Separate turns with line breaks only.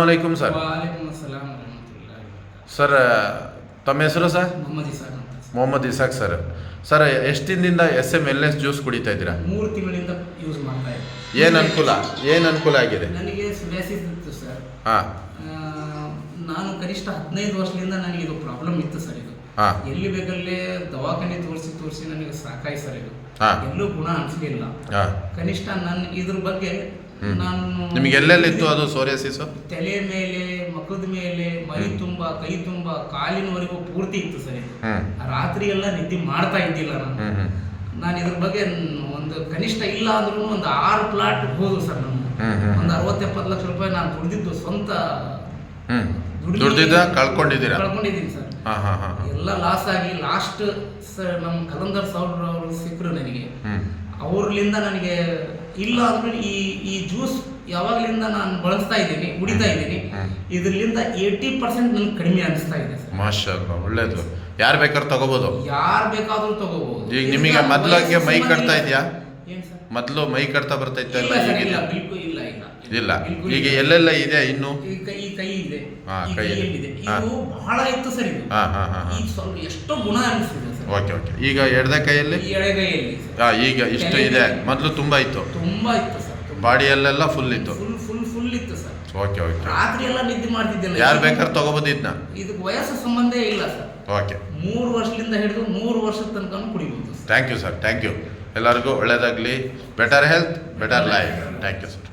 ಅಲೈಕುಮ್ sir.
ವಾಲೇಕುಮ್ ಅಸ್ಸಲಾಂ ವರಹಮತುಲ್ಲಾಹಿ ವಬರಕಾತುಹು.
Sir ತಮ್ಮ ಹೆಸರು sir?
Mohammed Isaac ಅಂತ.
Mohammed Isaac sir. ಸರ್ ಎಷ್ಟು ದಿನದಿಂದ SMLS ಜ್ಯೂಸ್ ಕುಡಿತಾ ಇದ್ದೀರಾ?
3 ತಿಂಗಳಿಂದ ಯೂಸ್ ಮಾಡ್ತಾ ಇದ್ದೆ.
ಏನು ಅನುಕೂಲ ಆಗಿದೆ?
ನನಗೆ ಸುರಿಯಾಸಿಸ್ ಇತ್ತು ಸರ್.
ಹಾಂ.
ನಾನು ಕನಿಷ್ಠ 15 ವರ್ಷದಿಂದ ನನಗೆ ಇದು ಪ್ರಾಬ್ಲಮ್ ಇತ್ತು ಸರ್. ಇದು
ಹಾಂ.
ಎಲ್ಲಿ ಬೇಕಲ್ಲೇ ದವಾಖಾನೆ ತೋರಿಸಿ ನನಗೆ ಸಾಕಾಯಿ ಸರ್. ಇದು ಎಲ್ಲೂ ಗುಣ ಅನಿಸಲಿಲ್ಲ. ಕನಿಷ್ಠ ನಾನು ಇದ್ರ ಬಗ್ಗೆ
ನಿಮಗೆ ಎಲ್ಲೆಲ್ಲಿತ್ತು ಅದು ಸೋರಿಯಾಸಿಸ್?
ತಲೆ ಮೇಲೆ, ಮುಖದ ಮೇಲೆ, ಮೈ ತುಂಬ, ಕೈ ತುಂಬ, ಕಾಲಿನವರೆಗೂ ಪೂರ್ತಿ ಇತ್ತು ಸರ್. ಇದು ರಾತ್ರಿ ಎಲ್ಲ ನಿದ್ದೆ ಮಾಡ್ತಾ ಇದ್ದಿಲ್ಲ ನಾನು ಇದ್ರ ಬಗ್ಗೆ ಒಂದು ಕನಿಷ್ಠ ಇಲ್ಲ ಅಂದ್ರೂ ಒಂದು 6 ಪ್ಲಾಟ್ ಹೋದು ಸರ್. ನಾನು ಒಂದು 60-70 ಲಕ್ಷ ರೂಪಾಯಿ ನಾನು ದುಡ್ದಿದ್ದು ಸ್ವಂತ ಕಳ್ಕೊಂಡಿದ್ದೀನಿ ಸರ್. ಎಲ್ಲ ಲಾಸ್ ಆಗಿ ಲಾಸ್ಟ್ ಸರ್ ನಮ್ಮ ಕಲಂದರ್ ಸಾವ್ರ ಅವರು ಸಿಕ್ಕರು ನನಗೆ. ಅವ್ರಲಿಂದ ನನಗೆ ಇಲ್ಲ ಅಂದ್ರೆ ಈ ಜ್ಯೂಸ್ ಯಾವಾಗಲಿಂದ ನಾನು ಬಳಸ್ತಾ ಇದ್ದೀನಿ, ಕುಡಿತಾ ಇದ್ದೀನಿ, ಇದರಿಂದ 80% ನನಗೆ ಕಡಿಮೆ ಅನಿಸ್ತಾ ಇದೆ ಸರ್.
ಮಾಷಾಅಲ್ಲಾ, ಒಳ್ಳೇದು. ಯಾರು ಬೇಕಾದ್ರೂ ತಗೋಬಹುದು?
ಯಾರು ಬೇಕಾದ್ರೂ ತಗೋಬಹುದು.
ಈಗ ನಿಮಗೆ ಮೊದಲಾಗೆ ಮೈ ಕಟ್ತಾ ಇದೆಯಾ?
ಏನು ಸರ್?
ಮೊದಲು ಮೈ ಕಟ್ತಾ ಬರ್ತಾ ಇತ್ತಲ್ಲ?
ಇಲ್ಲ, ಬಿಲ್ಕುಲ್ ಇಲ್ಲ.
ಈಗ ಎಲ್ಲೆಲ್ಲ ಇದೆ ಇನ್ನು?
ಈ ಕೈ ಇದೆ,
ಕೈ
ಇದೆ. ಇದು ಬಹಳ ಇತ್ತು ಸರ್. ಇದು ಈಗ ಸ್ವಲ್ಪ ಎಷ್ಟೋ ಗುಣ ಅನಿಸ್ತಿದೆ ಸರ್.
ಓಕೆ. ಈಗ ಎಡದ ಕೈಯಲ್ಲಿ?
ಎಡಗೈಯಲ್ಲಿ
ಈಗ ಇಷ್ಟು ಇದೆ. ಮೊದಲು ತುಂಬಾ ಇತ್ತು
ಸರ್.
ಬಾಡಿಯಲ್ಲೆಲ್ಲ ಫುಲ್ ಇತ್ತು?
ಫುಲ್ ಇತ್ತು ಸರ್.
ಓಕೆ.
ರಾತ್ರಿ ಎಲ್ಲ ನಿದ್ದೆ ಮಾಡ್ತಿದ್ದಿಲ್ಲ.
ಯಾರು ಬೇಕಾದ್ರೂ ತಗೋಬಹುದು ಇದನ್ನ?
ಇದಕ್ಕೆ ವಯಸ್ಸು ಸಂಬಂಧ ಇಲ್ಲ ಸರ್.
ಓಕೆ.
3 ವರ್ಷದಿಂದ ಹಿಡಿದು 100 ವರ್ಷದ ತನಕ ಕುಡಿಬಹುದು.
Thank you sir. Thank you. ಎಲ್ಲರಿಗೂ ಒಳ್ಳೇದಾಗಲಿ. Better health, better life. Thank you sir.